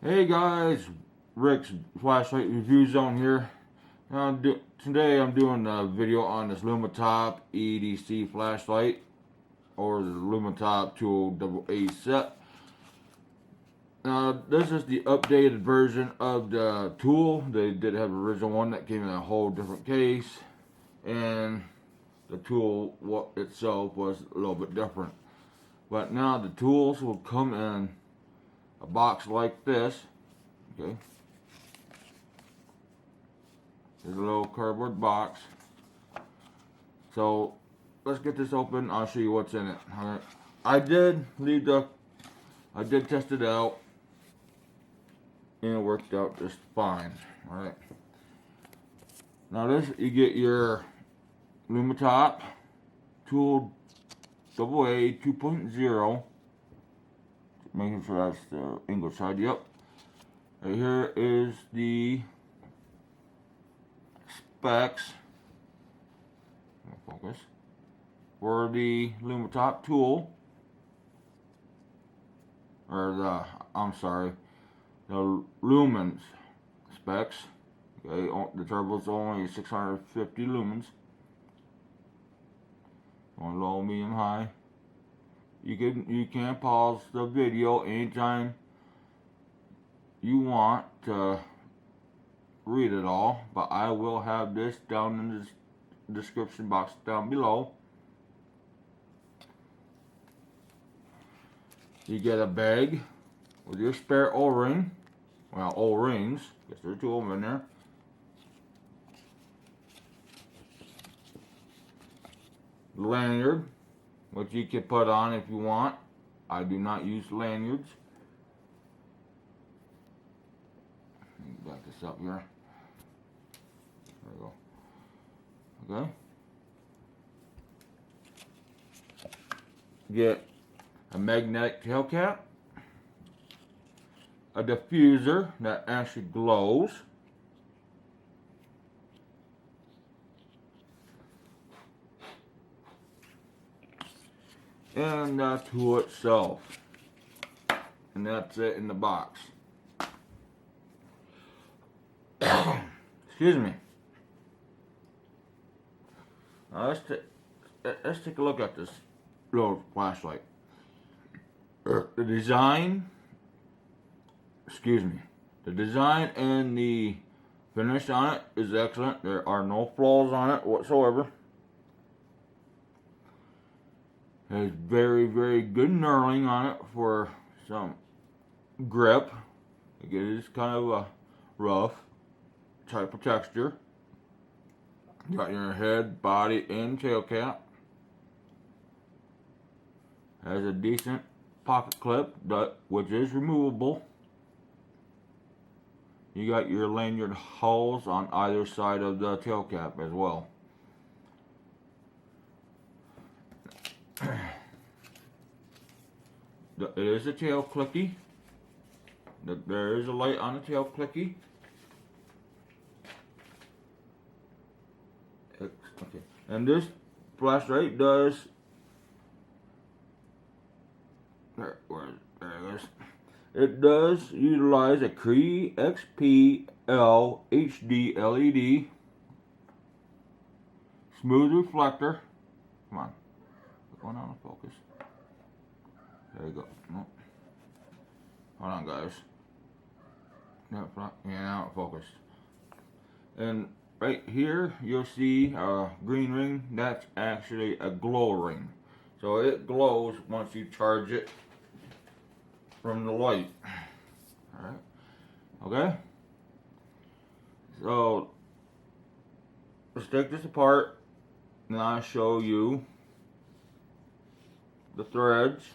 Hey guys, Rick's Flashlight Review Zone here. Today I'm doing a video on this Lumintop EDC flashlight, or the Lumintop Tool AA set. Now this is the updated version of the tool. They did have an original one that came in a whole different case, and the tool itself was a little bit different. But now the tools will come in a box like this. Okay. There's a little cardboard box. So let's get this open. I'll show you what's in it. Alright. I did test it out, and it worked out just fine. Alright. Now you get your Lumintop Tool AA 2.0. Making sure that's the English side. Yep. Right here is the specs. Focus for the Lumintop tool, or the lumens specs. Okay, the turbo's only 650 lumens. On low, medium, high. You can pause the video anytime you want to read it all, but I will have this down in the description box down below. You get a bag with your spare O-ring, well, O-rings, guess there are two of them in there. Lanyard, which you can put on if you want. I do not use lanyards. Back this up here. There we go. Okay. Get a magnetic tail cap, a diffuser that actually glows, and the tool itself. And that's it in the box. Excuse me. Now let's take a look at this little flashlight. The design and the finish on it is excellent. There are no flaws on it whatsoever. It has very, very good knurling on it for some grip. It is kind of a rough type of texture. You got your head, body, and tail cap. Has a decent pocket clip which is removable. You got your lanyard holes on either side of the tail cap as well. It is a tail clicky. There is a light on the tail clicky. Okay. And this flashlight does, there it is. It does utilize a Cree XPL-HD LED smooth reflector. Come on, what's going on in focus? There you go. No. Hold on, guys. Yeah, now it focused. And right here, you'll see a green ring. That's actually a glow ring. So it glows once you charge it from the light. Alright. Okay? So, let's take this apart, and I'll show you the threads.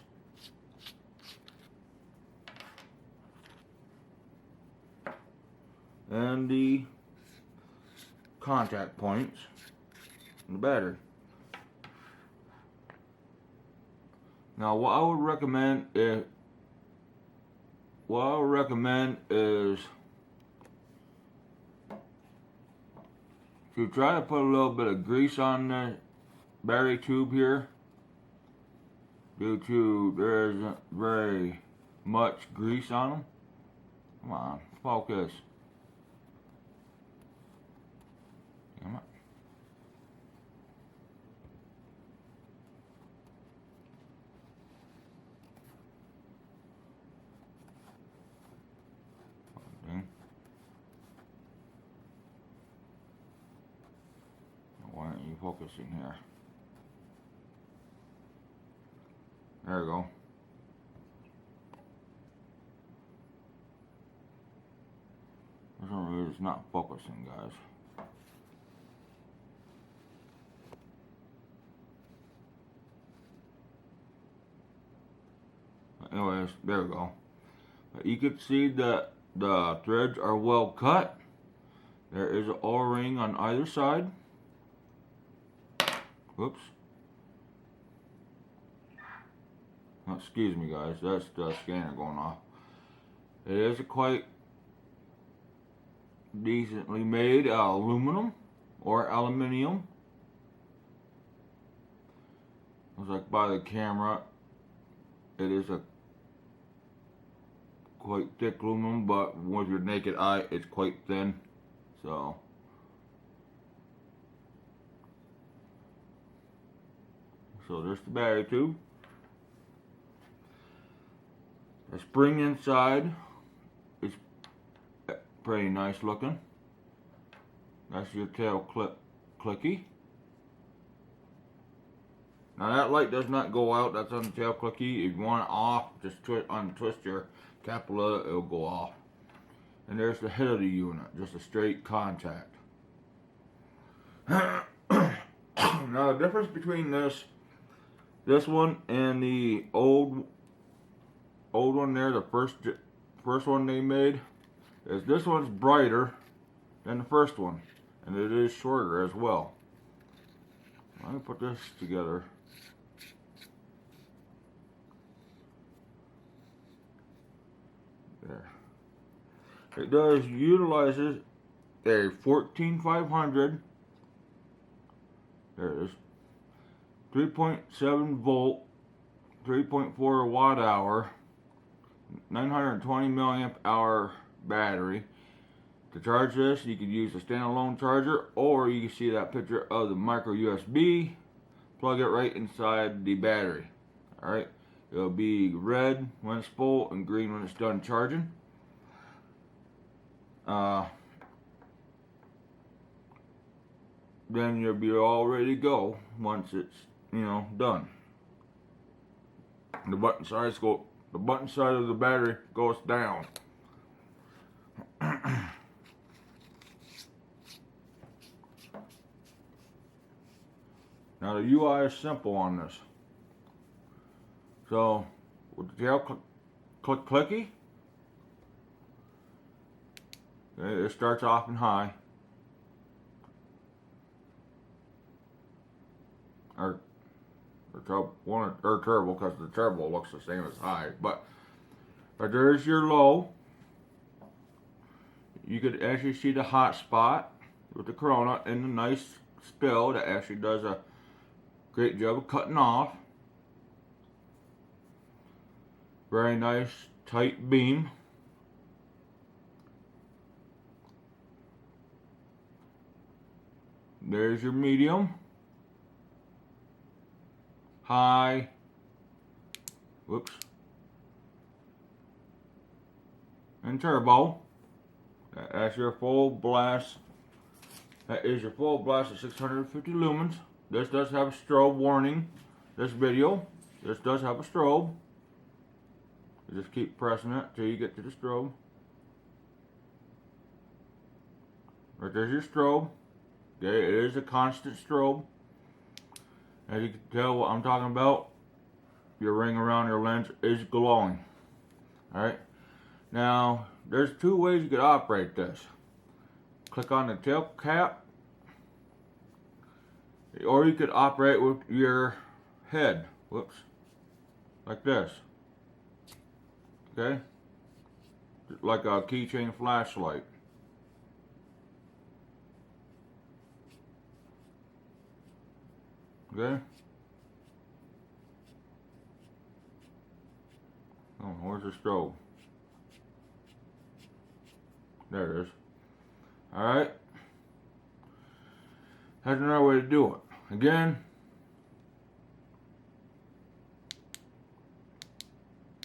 And the contact points and the battery. Now what I would recommend is if you try to put a little bit of grease on the battery tube here, due to there isn't very much grease on them. Come on, focus. Damn it. Why aren't you focusing here? There we go. For some reason it's not focusing, guys. Anyways, there we go. But you can see that the threads are well cut. There is an O-ring on either side. Whoops. Oh, excuse me, guys. That's the scanner going off. It is a quite decently made aluminum or aluminium. Looks like by the camera, it is a quite thick aluminum, but with your naked eye, it's quite thin. So there's the battery tube. The spring inside is pretty nice looking. That's your tail clicky. Now that light does not go out. That's on the tail clicky. If you want it off, just untwist your capilla, it'll go off. And there's the head of the unit, just a straight contact. Now the difference between this one and the old one there, the first one they made, is this one's brighter than the first one, and it is shorter as well. Let me put this together. There. It utilizes a 14500. There it is. 3.7 volt, 3.4 watt hour, 920 milliamp hour battery. To charge this, you could use a standalone charger, or you can see that picture of the micro USB. Plug it right inside the battery. Alright, it'll be red when it's full and green when it's done charging. Then you'll be all ready to go once it's, done. The button side of the battery goes down. Now the UI is simple on this. So with the tail clicky, it starts off in high. Or turbo, because the turbo looks the same as high. But there's your low. You could actually see the hot spot with the Corona and the nice spill that actually does a great job of cutting off. Very nice tight beam. There's your medium, high, whoops, and turbo. That's your full blast. That is your full blast of 650 lumens. This does have a strobe warning. This video, this does have a strobe. You just keep pressing it till you get to the strobe. Right there's your strobe. Okay, it is a constant strobe. As you can tell what I'm talking about, your ring around your lens is glowing. Alright, now there's two ways you could operate this. Click on the tail cap, or you could operate with your head. Whoops, like this. Okay, like a keychain flashlight. Okay. Oh, where's the strobe? There it is. Alright. That's another way to do it. Again,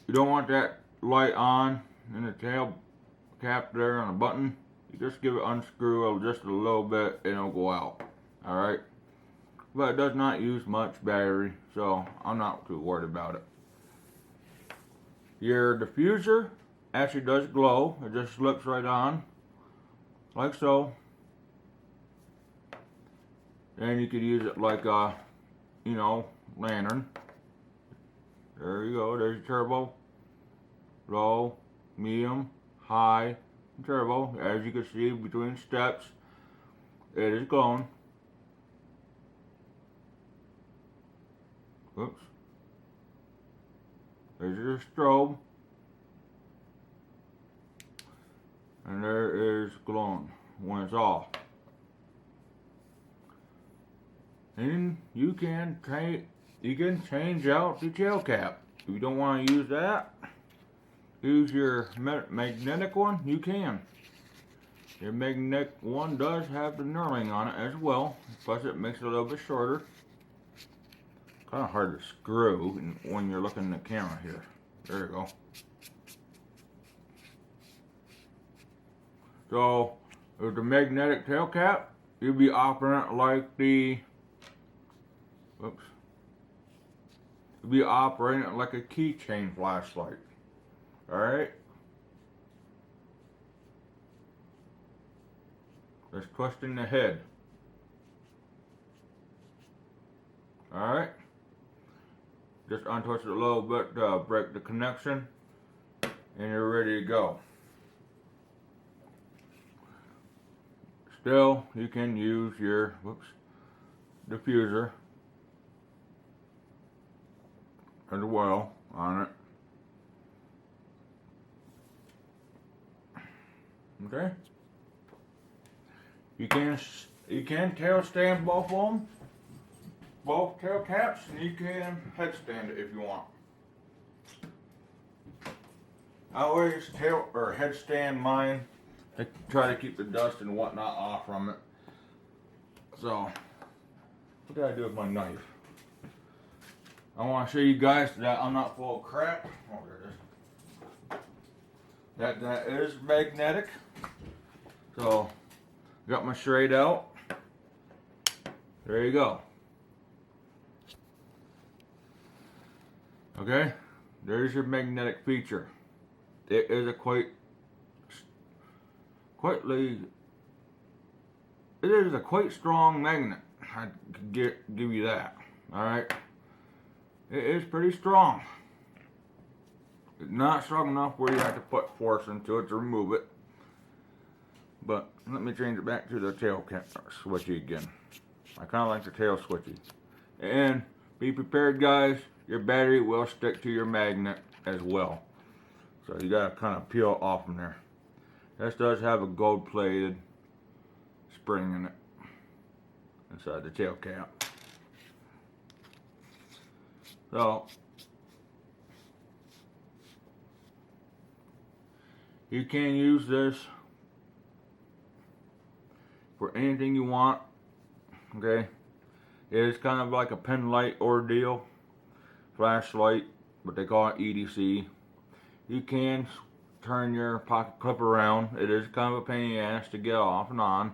you don't want that light on in the tail cap there on the button. You just give it unscrew just a little bit and it'll go out. Alright. But it does not use much battery, so I'm not too worried about it. Your diffuser actually does glow. It just slips right on, like so. And you could use it like a, you know, lantern. There you go. There's your turbo. Low, medium, high, turbo. As you can see between steps, it is glowing. Oops. There's your strobe. And there is glowing when it's off. And you can change out the tail cap. If you don't want to use that, use your magnetic one, you can. Your magnetic one does have the knurling on it as well. Plus it makes it a little bit shorter. Kind of hard to screw when you're looking at the camera here. There you go. So with the magnetic tail cap, you'll be operating it like the, whoops. You'll be operating it like a keychain flashlight. Alright? Just twisting the head. Alright? Just untwist it a little bit to break the connection, and you're ready to go. Still, you can use your, whoops, diffuser as well on it. Okay? You can tail stand both of them. Both tail caps, and you can headstand it if you want. I always tail or headstand mine to try to keep the dust and whatnot off from it. So, what did I do with my knife? I want to show you guys that I'm not full of crap. Oh, there it is. That is magnetic. So, got my straight out. There you go. Okay, there's your magnetic feature. It is a quite strong magnet. I could give you that. All right, it is pretty strong. It's not strong enough where you have to put force into it to remove it. But let me change it back to the tail switchy again. I kind of like the tail switchy. And be prepared, guys. Your battery will stick to your magnet as well. So you gotta kind of peel off from there. This does have a gold-plated spring in it inside the tail cap. So you can use this for anything you want. Okay, it is kind of like a pen light ordeal. Flashlight, but they call it EDC. You can turn your pocket clip around. It is kind of a pain in the ass to get off and on.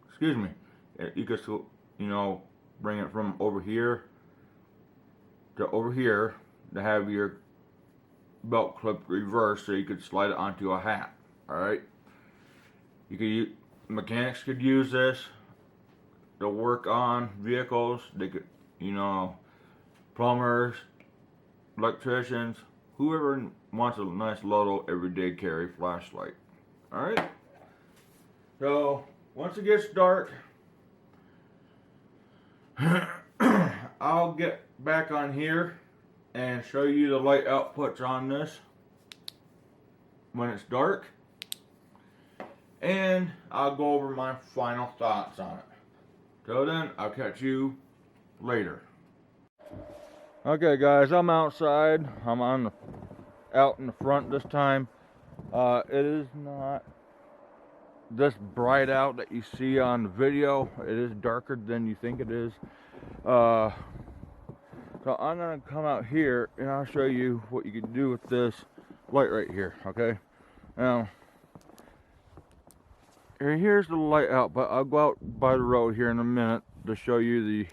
Excuse me. You could, you know, bring it from over here to over here to have your belt clip reversed so you could slide it onto a hat. Alright? You could mechanics could use this to work on vehicles. They could, you know, plumbers, electricians, whoever wants a nice little everyday carry flashlight. Alright? So, once it gets dark, I'll get back on here and show you the light outputs on this when it's dark. And I'll go over my final thoughts on it. Till then, I'll catch you later. Okay guys, I'm outside. I'm out in the front this time. It is not this bright out that you see on the video. It is darker than you think it is. So I'm gonna come out here and I'll show you what you can do with this light right here. Okay, now here's the light out, but I'll go out by the road here in a minute to show you the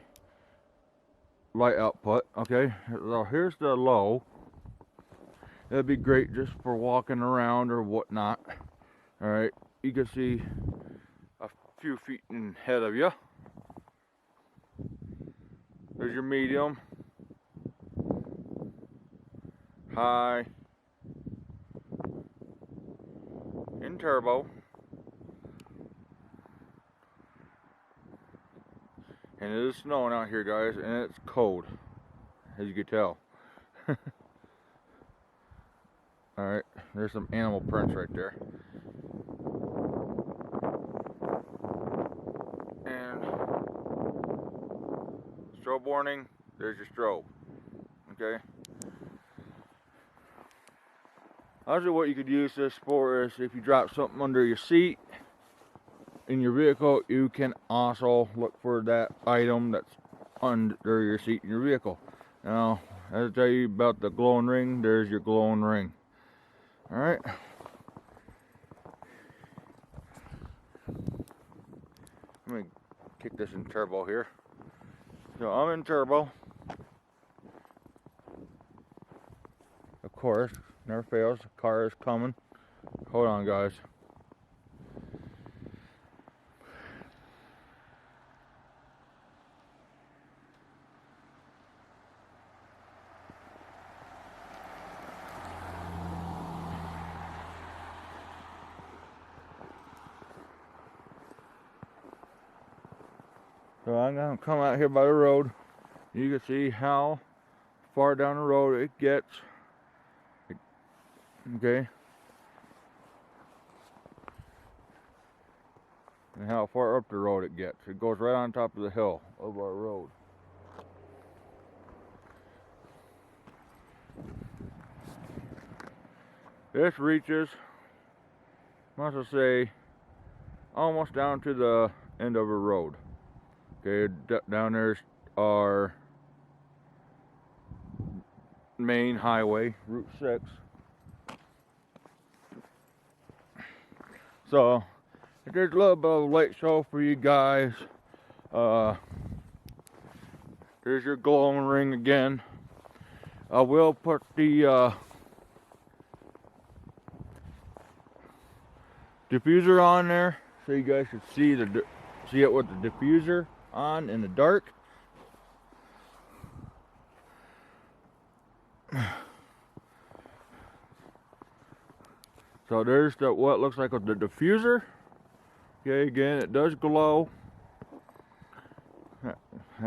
light output. Okay, so here's the low. That'd be great just for walking around or whatnot. All right, you can see a few feet ahead of you. There's your medium, high, and turbo. And it is snowing out here, guys, and it's cold, as you can tell. Alright, there's some animal prints right there. And strobe warning, there's your strobe. Okay? Also, what you could use this for is if you drop something under your seat in your vehicle, you can also look for that item that's under your seat in your vehicle. Now, as I tell you about the glowing ring, there's your glowing ring. Alright. Let me kick this in turbo here. So I'm in turbo. Of course, never fails. The car is coming. Hold on, guys. So I'm going to come out here by the road. You can see how far down the road it gets. Okay. And how far up the road it gets. It goes right on top of the hill of our road. This reaches, must I say, almost down to the end of a road. Okay, down there's our main highway, Route 6. So, there's a little bit of a light show for you guys. There's your glowing ring again. I will put the diffuser on there so you guys can see it with the diffuser on in the dark. So there's what looks like with the diffuser. Okay, again, it does glow,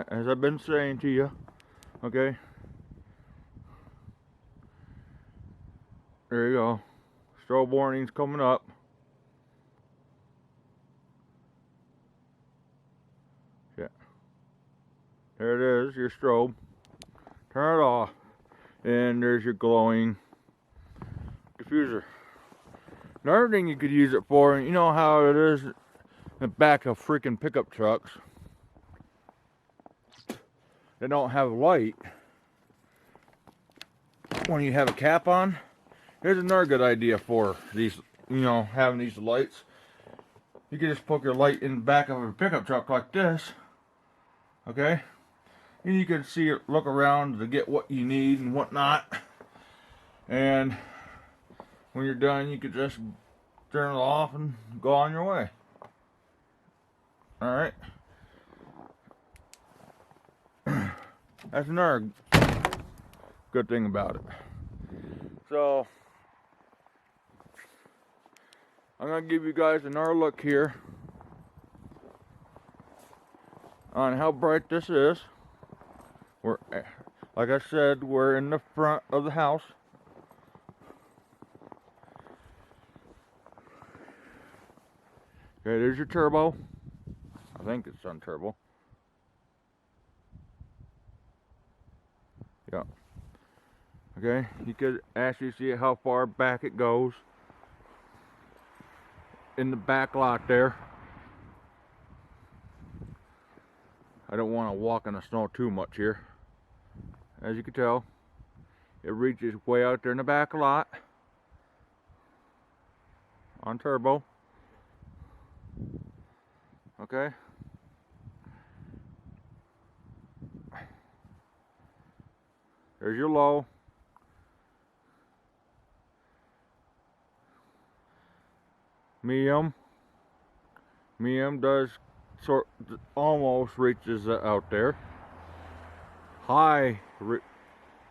as I've been saying to you. Okay, there you go. Strobe warning's coming up. Yeah, there it is, your strobe. Turn it off, and there's your glowing diffuser. Another thing you could use it for, you know how it is in the back of freaking pickup trucks. They don't have light when you have a cap on. Here's another good idea for these, you know, having these lights. You can just poke your light in the back of a pickup truck like this. Okay? And you can see it, look around to get what you need and whatnot. And when you're done, you can just turn it off and go on your way. Alright. That's another good thing about it. So, I'm going to give you guys another look here on how bright this is. Like I said, we're in the front of the house. Okay, there's your turbo. I think it's on turbo. Yeah. Okay, you could actually see how far back it goes. in the back lot there. I don't want to walk in the snow too much here. As you can tell, it reaches way out there in the back lot on turbo. Okay. There's your low. Medium does almost reaches out there. High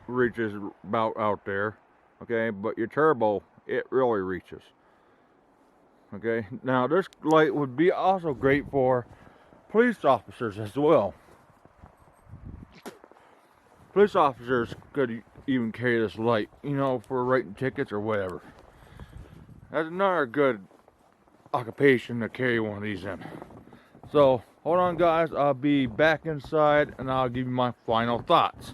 reaches about out there. Okay, but your turbo, it really reaches. Okay, now this light would be also great for police officers as well. Police officers could even carry this light, you know, for writing tickets or whatever. That's another good occupation to carry one of these in. So, hold on guys, I'll be back inside and I'll give you my final thoughts.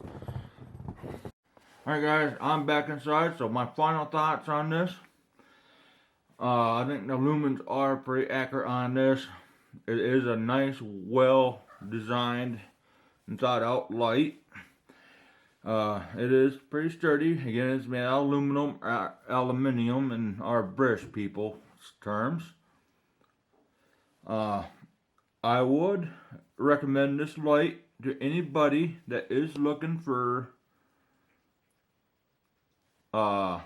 Alright guys, I'm back inside, so my final thoughts on this. I think the lumens are pretty accurate on this. It is a nice, well designed and thought out light. It is pretty sturdy. Again, it's made out of aluminum in our British people's terms. I would recommend this light to anybody that is looking for a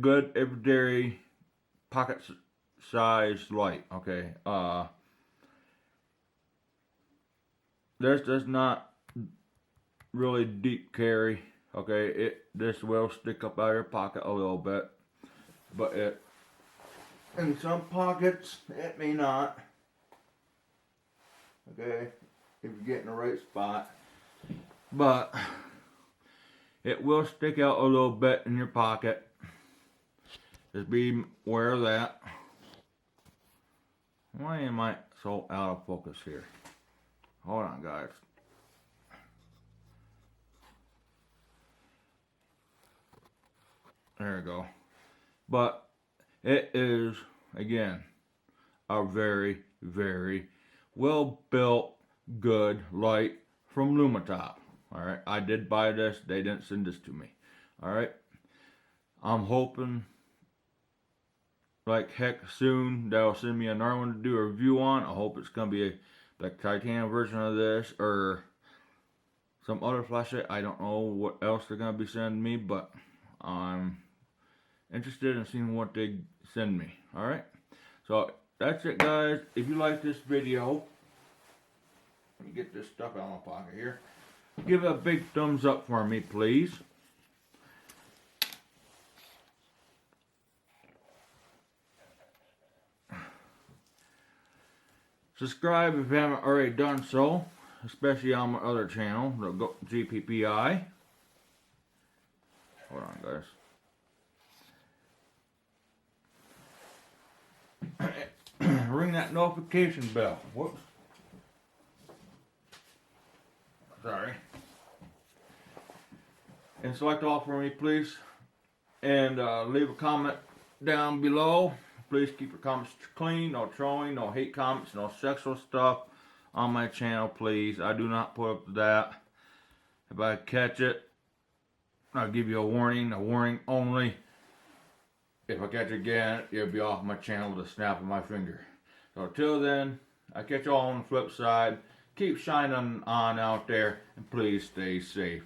good everyday pocket size light. Okay. This does not really deep carry. Okay, this will stick up out of your pocket a little bit, but it in some pockets it may not. Okay, if you get in the right spot, but it will stick out a little bit in your pocket. Just be aware of that. Why am I so out of focus here? Hold on, guys. There we go. But it is, again, a very, very well built, good light from Lumintop. Alright, I did buy this. They didn't send this to me. Alright. I'm hoping, like heck, soon they'll send me another one to do a review on. I hope it's going to be like titanium version of this or some other flashlight. I don't know what else they're going to be sending me, but I'm interested in seeing what they send me. Alright, so that's it guys. If you like this video, let me get this stuff out of my pocket here. Give it a big thumbs up for me, please. Subscribe if you haven't already done so, especially on my other channel, the GPPI. Hold on, guys. Ring that notification bell. Whoops. Sorry. And select all for me, please. And leave a comment down below. Please keep your comments clean, no trolling, no hate comments, no sexual stuff on my channel, please. I do not put up that. If I catch it, I'll give you a warning only. If I catch it again, it'll be off my channel with a snap of my finger. So until then, I catch you all on the flip side. Keep shining on out there, and please stay safe.